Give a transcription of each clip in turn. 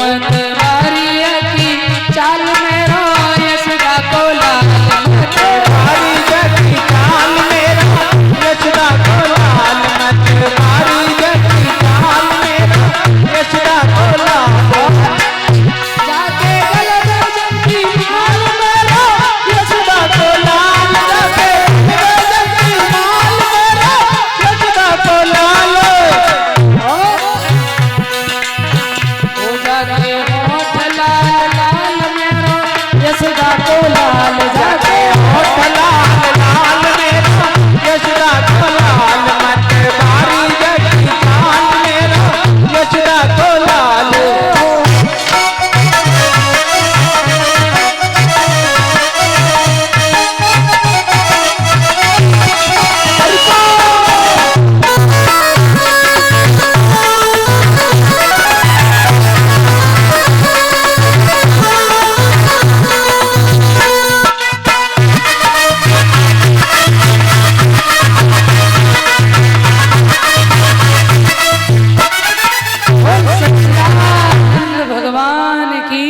मत मारिया की चाल मेरो यशोदा को लाल मत मारिया की चाल मेरा यशोदा को लाल मत मारिया की चाल मेरा यशोदा को लाल जाके गले में जंती माल मेरो यशोदा को लाल जाके गले में माल मेरा यशोदा को लाल ओ जाके होठ लाल लाल मेरो यशोदा को लाल जाके होठ लाल लाल मेरा यशोदा को लाल मत मारिया की चाल मेरा यशोदा को लाल भगवान की।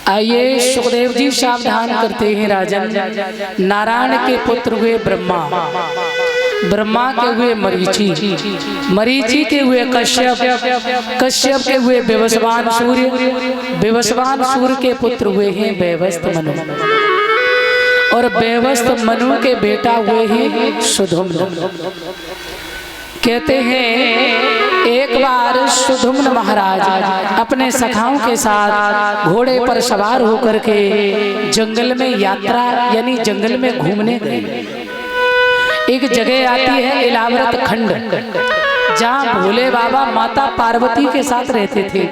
आइए सुखदेव जी सावधान करते हैं राजन। नारायण के पुत्र हुए ब्रह्मा, ब्रह्मा के हुए मरीचि, मरीचि के हुए कश्यप, कश्यप के हुए विवस्वान सूर्य, विवस्वान सूर्य के पुत्र हुए हैं वैवस्वत मनु, और वैवस्वत मनु के बेटा हुए हैं सुधुम्न। कहते हैं एक बार सुधुम्न महाराज अपने सखाओं के साथ घोड़े पर सवार होकर के जंगल में यात्रा यानी जंगल में घूमने गए। एक जगह आती है इलावरत खंड, जहाँ भोले बाबा माता पार्वती के साथ रहते थे।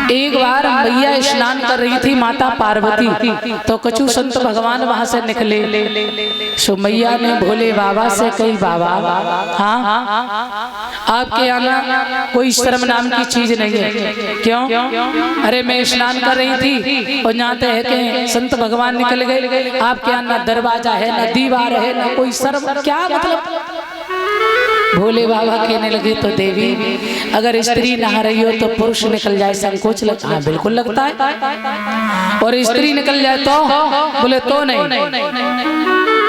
एक बार मैया स्नान कर रही थी माता पार्वती, तो कछु संत भगवान वहां से निकले। सो मैया ने भोले बाबा से कही, बाबा हाँ आपके यहाँ कोई शर्म नाम की चीज नहीं है क्यों? अरे मैं स्नान कर रही थी और यहाँ है कि संत भगवान निकल गए, आपके यहाँ ना दरवाजा है ना दीवार है ना कोई शर्म, क्या मतलब? भोले बाबा कहने लगे, तो देवी अगर स्त्री नहा रही हो तो पुरुष निकल जाए संकोच लगता है? बिल्कुल लगता है। और स्त्री निकल जाए तो? बोले तो नहीं।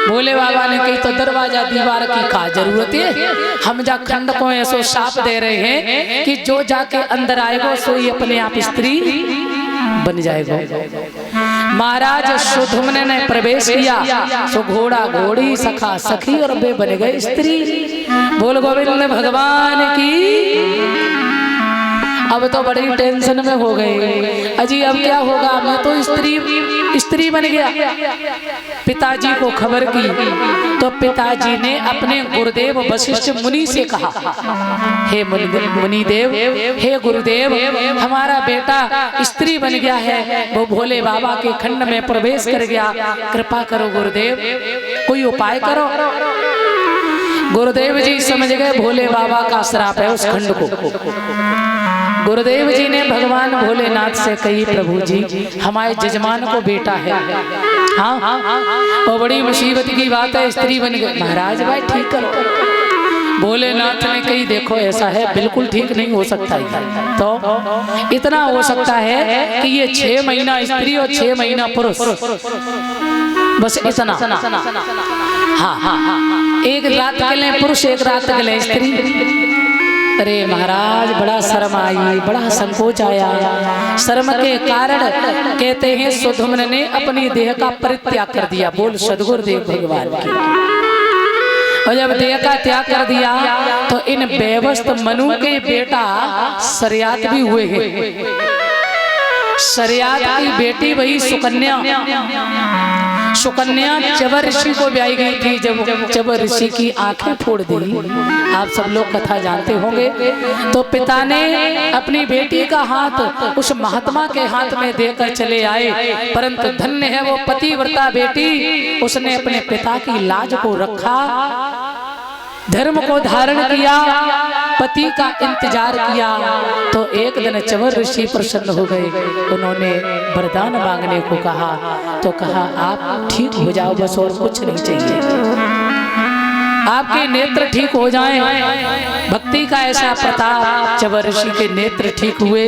भोले बाबा ने कही तो दरवाजा दीवार की क्या जरूरत है? हम जा खंड को ऐसो साफ दे रहे हैं कि जो जाके अंदर आएगा सो ही अपने आप स्त्री बन जाएगा। महाराज सुधुम्न ने प्रवेश किया, सो घोड़ा घोड़ी सखा सखी और वे बन गए स्त्री। बोल गोविंद भगवान की। अब तो बड़ी टेंशन में हो गए, अजी अब क्या होगा? मैं तो स्त्री बन गया। पिताजी को खबर की तो पिताजी ने अपने गुरुदेव वशिष्ठ मुनि से कहा, हे मुनिदेव, हे गुरुदेव, हमारा बेटा स्त्री बन गया है, वो भोले बाबा के खंड में प्रवेश कर गया, कृपा करो गुरुदेव, कोई उपाय करो। गुरुदेव जी समझ गए भोले बाबा का श्राप है उस खंड को। गुरुदेव जी ने भगवान भोलेनाथ से कही, प्रभु जी हमारे जजमान को बेटा है, हाँ और बड़ी मुसीबत की बात है, स्त्री बन गई। महाराज भाई ठीक करो। भोलेनाथ ने कही, देखो ऐसा है बिल्कुल ठीक नहीं हो सकता है, तो इतना हो सकता है कि ये 6 महीना स्त्री और 6 महीना पुरुष, बस इतना। हाँ एक रात के लिए पुरुष एक रात के लिए स्त्री। अरे महाराज बड़ा शर्म आई, बड़ा संकोच आया। शर्म के कारण कहते हैं सुधुम्न ने अपनी देह का परित्याग कर दिया। बोल सदगुरुदेव भगवान की। और जब देह का त्याग कर दिया तो इन वैवस्वत मनु के बेटा शर्यात भी हुए हैं। शर्यात की बेटी वही सुकन्या, सुकन्या चबर ऋषि को ब्याई गई थी। जब चबर ऋषि की आंखें फोड़ दी, आप सब लोग कथा जानते होंगे, तो पिता ने अपनी बेटी का हाथ उस महात्मा के हाथ में देकर चले आए। परंतु धन्य है वो पतिव्रता बेटी, उसने अपने पिता की लाज को रखा, धर्म को धारण किया, पति का इंतजार किया। तो एक दिन चबर ऋषि प्रसन्न हो गए, उन्होंने वरदान मांगने को कहा। तो कहा आप ठीक हो जाओ बस, और कुछ नहीं चाहिए। आपके नेत्र ठीक हो जाएं। भक्ति का ऐसा प्रताप, जब ऋषि के नेत्र ठीक हुए,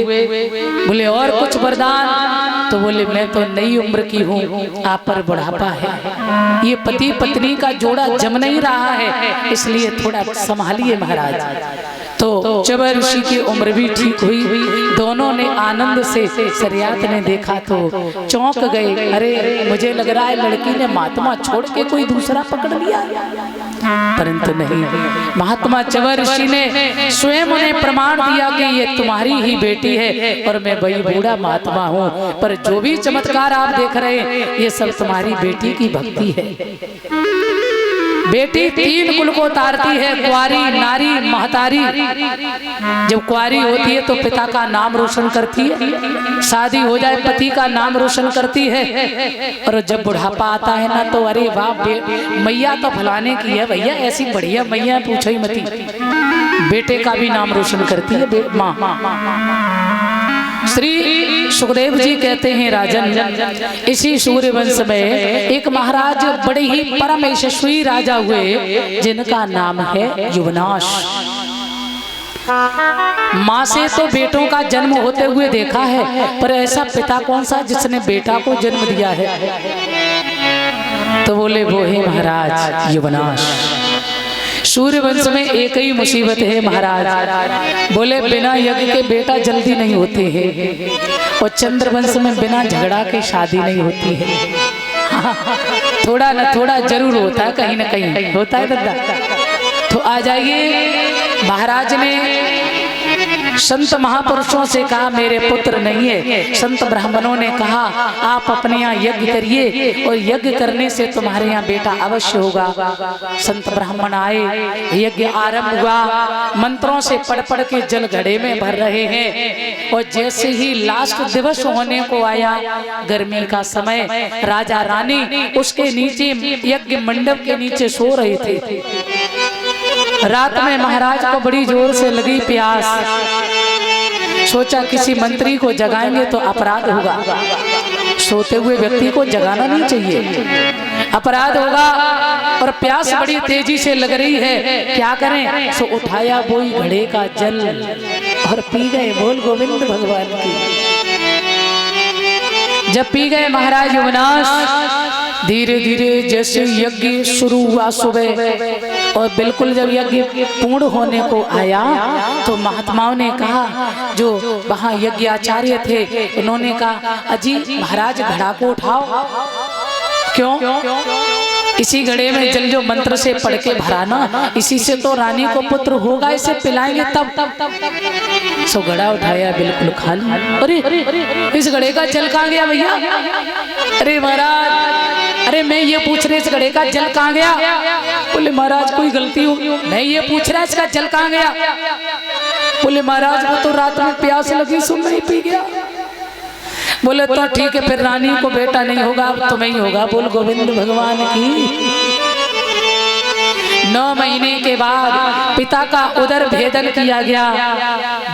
बोले और कुछ वरदान? तो बोले मैं तो नई उम्र की हूँ, आप पर बुढ़ापा है, ये पति पत्नी का जोड़ा जम नहीं रहा है, इसलिए थोड़ा संभालिए महाराज। तो जब ऋषि की उम्र भी ठीक हुई, दोनों ने आनंद से, सरियात ने देखा तो चौंक गए, अरे मुझे लग रहा है लड़की ने महात्मा छोड़ के कोई दूसरा पकड़ लिया, परंतु नहीं, महात्मा चवर ऋषि ने स्वयं उन्हें प्रमाण दिया कि ये तुम्हारी ही बेटी है और मैं वही बूढ़ा महात्मा हूँ, पर जो भी चमत्कार आप देख रहे हैं ये सब तुम्हारी बेटी की भक्ति है। बेटी तीन कुल को तारती है, कुंवारी, नारी, महतारी। जब कुंवारी होती है तो पिता का नाम रोशन करती है, शादी हो जाए पति का नाम रोशन करती है, और जब बुढ़ापा आता है ना तो अरे वाह मैया तो फलाने की है भैया, ऐसी बढ़िया मैया पूछो ही मती, बेटे का भी नाम रोशन करती है माँ। श्री सुखदेव जी कहते हैं राजन, इसी सूर्यवंश में एक महाराज बड़े ही परम यशस्वी राजा हुए जिनका नाम है युवनाश। माँ से तो बेटों का जन्म होते हुए देखा है, पर ऐसा पिता कौन सा जिसने बेटा को जन्म दिया है? तो बोले वो है महाराज युवनाश। सूर्यवंश में एक ही मुसीबत है महाराज, बोले बिना यज्ञ के बेटा जल्दी नहीं होते हैं, और चंद्रवंश में बिना झगड़ा के शादी नहीं होती है। थोड़ा न थोड़ा जरूर होता है, कहीं न कहीं होता है दादा। तो आ जाइए, महाराज ने संत महापुरुषों से कहा मेरे पुत्र नहीं है, संत ब्राह्मणों ने कहा आप अपने यहाँ यज्ञ करिए और यज्ञ करने से तुम्हारे यहाँ बेटा अवश्य होगा। संत ब्राह्मण आए, यज्ञ आरंभ हुआ, मंत्रों से पढ़ पढ़ के जल घड़े में भर रहे हैं, और जैसे ही लास्ट दिवस होने को आया, गर्मी का समय, राजा रानी उसके नीचे यज्ञ मंडप के नीचे सो रहे थे। रात में महाराज को बड़ी जोर से लगी प्यास, सोचा किसी मंत्री को जगाएंगे तो अपराध होगा, सोते हुए व्यक्ति को जगाना नहीं चाहिए, अपराध होगा, और प्यास बड़ी तेजी से लग रही है, क्या करें? सो उठाया वही घड़े का जल और पी गए। बोल गोविंद भगवान की। जब पी गए महाराज युवनाश, धीरे धीरे जैसे यज्ञ शुरू हुआ सुबह, और बिल्कुल जब यज्ञ पूर्ण होने को आया तो महात्माओं ने कहा, जो वहाँ यज्ञ आचार्य थे उन्होंने कहा, अजी महाराज घड़ा को उठाओ। क्यों? इसी घड़े में जल जो मंत्र से पढ़ के भराना, इसी से तो रानी को पुत्र होगा, इसे पिलाएंगे तब। सो घड़ा उठाया, बिल्कुल खाली। अरे इस घड़े का जल कहाँ गया भैया? अरे महाराज, अरे मैं ये पूछ रहे इस घड़े का जल कहाँ गया? बोले महाराज कोई गलती हो, मैं ये पूछ रहा इसका जल कहाँ गया? बोले महाराज वो तो रात में प्यास लगी सो नहीं पी गया। बोले तो ठीक है, फिर रानी को बेटा नहीं होगा, अब तुम्हें ही होगा। बोल गोविंद भगवान की। 9 महीने के बाद पिता का उदर भेदन किया गया,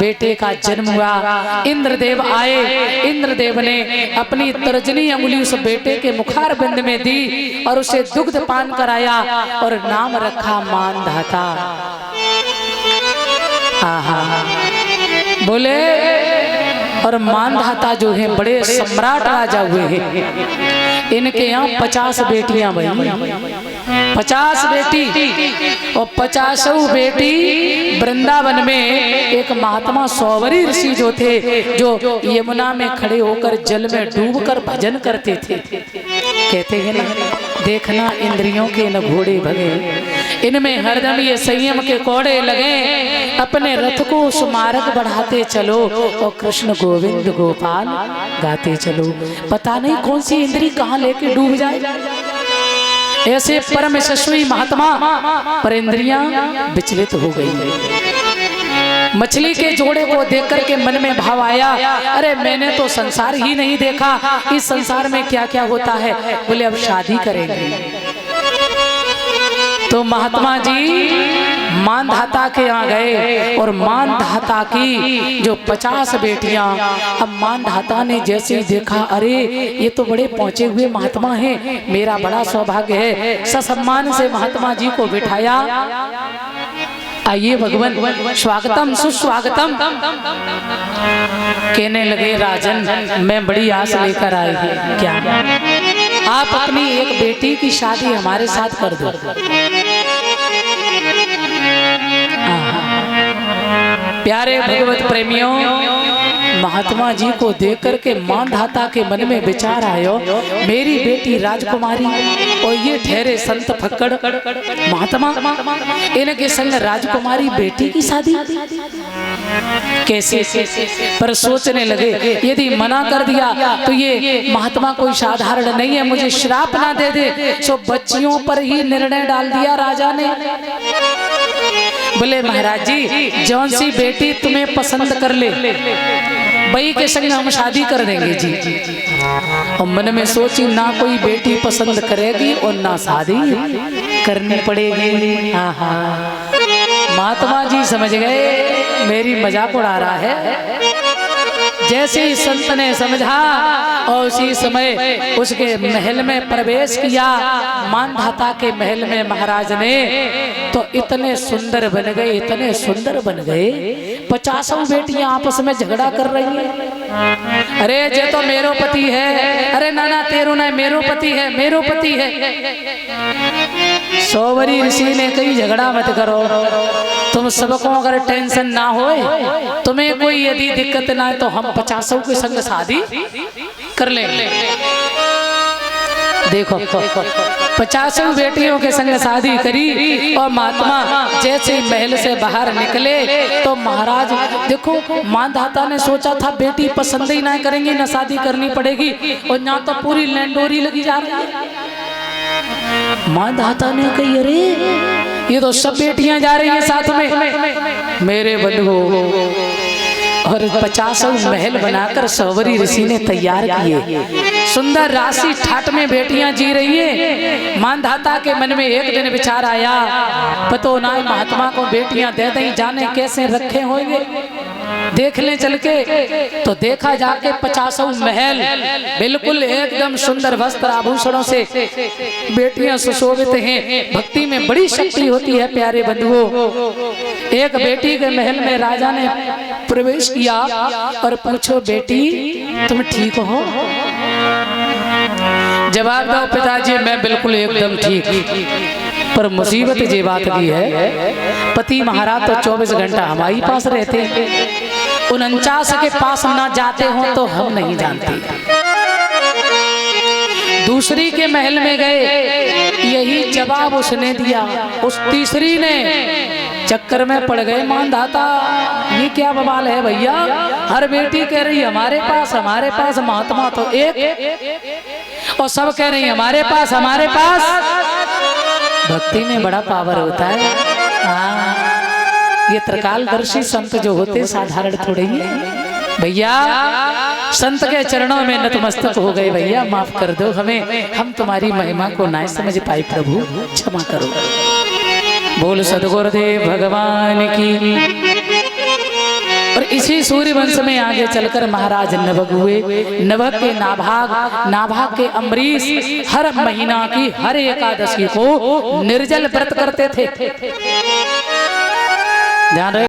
बेटे का जन्म हुआ। इंद्रदेव आए, इंद्रदेव ने अपनी तर्जनी अंगुली उस बेटे के मुखारबिंद में दी और उसे दुग्ध पान कराया और नाम रखा मानधाता। आहा, बोले और मानधाता जो है बड़े सम्राट राजा हुए हैं, इनके यहाँ 50 बेटियां बनी, 50 बेटी, और 50 बेटी वृंदावन में एक महात्मा सौवरी ऋषि जो थे, जो यमुना में खड़े होकर जल में डूबकर भजन करते थे। कहते हैं ना, देखना इंद्रियों के न घोड़े भगे, इनमें हरदम ये संयम के कोड़े लगे। अपने रथ को उस मार्ग बढ़ाते चलो और कृष्ण गोविंद गोपाल गाते चलो। पता नहीं कौन सी इंद्री कहाँ लेके डूब जाए। ऐसे परम यशस्वी महात्मा, पर इंद्रियां विचलित हो गई। मछली के जोड़े को देख करके मन में भाव आया, अरे मैंने तो संसार ही नहीं देखा, इस संसार में क्या क्या होता है। बोले अब शादी करेंगे। तो तो महात्मा जी मानधाता के यहाँ गए और मानधाता की जो 50 बेटियां, अब मानधाता ने जैसे ही देखा, अरे ये तो बड़े पहुंचे हुए महात्मा हैं, मेरा बड़ा सौभाग्य है। ससम्मान से महात्मा जी को बिठाया। आइए भगवान, स्वागतम सुस्वागतम। कहने लगे, राजन मैं बड़ी आस लेकर आई हूँ, क्या आप अपनी एक बेटी की शादी हमारे साथ कर दो। प्यारे भगवत प्रेमियों, महात्मा जी को देख करके मानधाता के मन में विचार आयो, मेरी बेटी राजकुमारी और ये ठहरे संत फक्कड़ महात्मा, इनके संग राजकुमारी बेटी की शादी कैसे? पर सोचने लगे, यदि मना कर दिया तो ये महात्मा कोई साधारण नहीं है, मुझे श्राप ना दे दे। सो बच्चियों पर ही निर्णय डाल दिया राजा ने। बोले महाराज जी, जौन सी बेटी तुम्हें पसंद कर ले वही के संग हम शादी कर देंगे जी। और मन में सोची, ना कोई बेटी पसंद करेगी और ना शादी करनी पड़ेगी। महात्मा जी समझ गए मेरी मजाक उड़ा रहा है। जैसे ही संत ने समझा और उसी समय उसके महल में प्रवेश किया, मानधाता के महल में महाराज ने, तो इतने सुंदर बन गए, इतने सुंदर बन गए। 50 बेटियां आपस में झगड़ा कर रही हैं। अरे ये तो मेरो पति है, अरे नाना तेरो ना मेरो पति है, मेरो पति है। सोवरी ऋषि ने कही, झगड़ा मत करो, तुम सबको अगर टेंशन ना हो, तुम्हें कोई यदि दिक्कत ना है तो हम 50 के संग शादी कर लेंगे। देखो 50 बेटियों के संग शादी करी और महात्मा जैसे महल से बाहर निकले तो महाराज देखो, मानधाता ने सोचा था बेटी पसंद ही ना करेंगे, ना शादी करनी पड़ेगी, और यहाँ तो पूरी लैंडोरी लगी जा रही है। मानधाता ने कही, अरे ये तो सब बेटियां जा रही हैं साथ में। मेरे बंधुओं, और 50 महल बनाकर सौवरी ऋषि ने तैयार किए। सुंदर राशि ठाट में बेटियां जी रही है। मानधाता के मन में एक दिन विचार आया, पतो ना महात्मा को बेटियां दे दें, जाने कैसे रखे होंगे, देख ले चल के। तो देखा जाके 50 महल बिल्कुल एकदम सुंदर वस्त्र आभूषणों से बेटियां सुशोभित हैं। भक्ति में बड़ी शक्ति होती है प्यारे बंधुओं। एक बेटी के महल में राजा ने प्रवेश किया और पूछो, बेटी तुम ठीक हो? जवाब दो, पिताजी मैं बिल्कुल एकदम ठीक। पर मुसीबत ये बात की है, पति महाराज तो 24 घंटा हमारे पास रहते, 49 के पास ना जाते हो तो हम नहीं जानते। दूसरी के महल में गए, यही जवाब उसने दिया। उस तीसरी ने चक्कर में पड़ गए मानधाता, ये क्या बवाल है भैया, हर बेटी कह रही हमारे पास हमारे पास, महात्मा तो एक, और सब कह रही हमारे पास हमारे पास। भक्ति में बड़ा पावर होता है। ये त्रिकालदर्शी संत जो होते साधारण थोड़े ही भैया। संत के चरणों में नतमस्तक हो गए, भैया माफ कर दो हमें, हम तुम्हारी महिमा को ना समझ पाए, प्रभु क्षमा करो। बोल सदगुरुदेव भगवान की। और इसी सूर्यवंश में आगे चलकर महाराज नभग हुए। नभग के नाभाग के अम्बरीश हर महीना की हर एकादशी को निर्जल व्रत करते थे। ध्यान रहे।